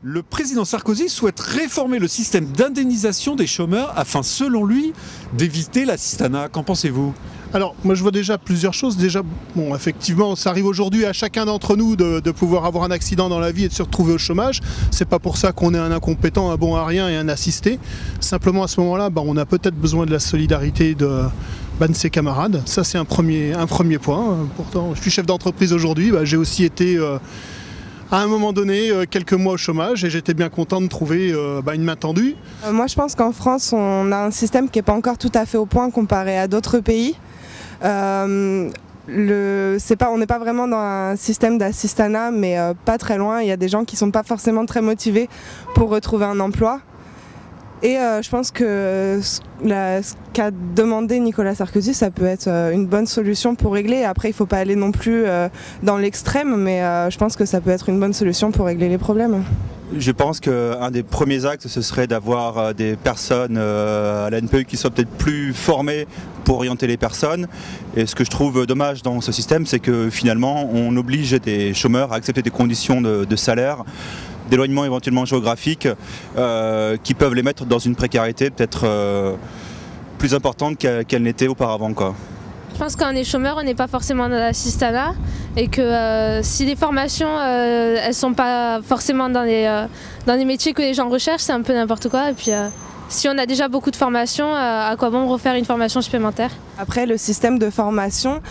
Le président Sarkozy souhaite réformer le système d'indemnisation des chômeurs afin, selon lui, d'éviter l'assistanat. Qu'en pensez-vous ? Alors, moi je vois déjà plusieurs choses. Déjà, bon, effectivement, ça arrive aujourd'hui à chacun d'entre nous de pouvoir avoir un accident dans la vie et de se retrouver au chômage. C'est pas pour ça qu'on est un incompétent, un bon à rien et un assisté. Simplement, à ce moment-là, on a peut-être besoin de la solidarité de ses camarades. Ça, c'est un premier point. Pourtant, je suis chef d'entreprise aujourd'hui. J'ai aussi été... à un moment donné, quelques mois au chômage et j'étais bien content de trouver une main tendue. Moi je pense qu'en France on a un système qui n'est pas encore tout à fait au point comparé à d'autres pays. On n'est pas vraiment dans un système d'assistanat mais pas très loin. Il y a des gens qui ne sont pas forcément très motivés pour retrouver un emploi. Et je pense que ce qu'a demandé Nicolas Sarkozy, ça peut être une bonne solution pour régler. Après, il ne faut pas aller non plus dans l'extrême, mais je pense que ça peut être une bonne solution pour régler les problèmes. Je pense qu'un des premiers actes, ce serait d'avoir des personnes à la NPE qui soient peut-être plus formées pour orienter les personnes. Et ce que je trouve dommage dans ce système, c'est que finalement, on oblige des chômeurs à accepter des conditions de salaire, d'éloignement éventuellement géographique, qui peuvent les mettre dans une précarité peut-être plus importante qu'elle n'était auparavant, quoi. Je pense qu'on est chômeur, on n'est pas forcément dans l'assistanat et que si les formations elles sont pas forcément dans les métiers que les gens recherchent, c'est un peu n'importe quoi. Et puis si on a déjà beaucoup de formations, à quoi bon refaire une formation supplémentaire? Après, le système de formation,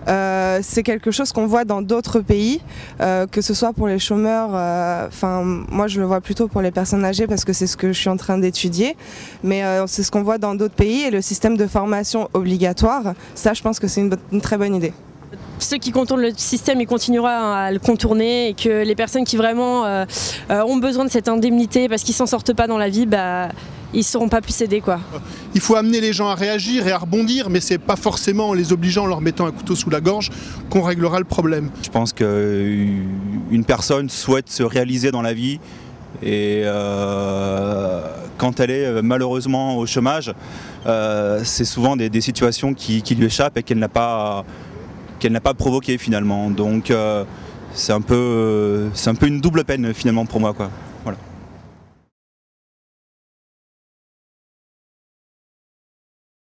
c'est quelque chose qu'on voit dans d'autres pays, que ce soit pour les chômeurs, moi je le vois plutôt pour les personnes âgées parce que c'est ce que je suis en train d'étudier, mais c'est ce qu'on voit dans d'autres pays et le système de formation obligatoire, ça je pense que c'est une très bonne idée. Ceux qui contournent le système, ils continueront à le contourner et que les personnes qui vraiment ont besoin de cette indemnité parce qu'ils ne s'en sortent pas dans la vie, ils ne seront pas plus aidés, quoi. Il faut amener les gens à réagir et à rebondir, mais c'est pas forcément en les obligeant, en leur mettant un couteau sous la gorge, qu'on réglera le problème. Je pense qu'une personne souhaite se réaliser dans la vie et quand elle est malheureusement au chômage, c'est souvent des situations qui lui échappent et qu'elle n'a pas provoquées finalement. Donc c'est un peu une double peine finalement pour moi, quoi.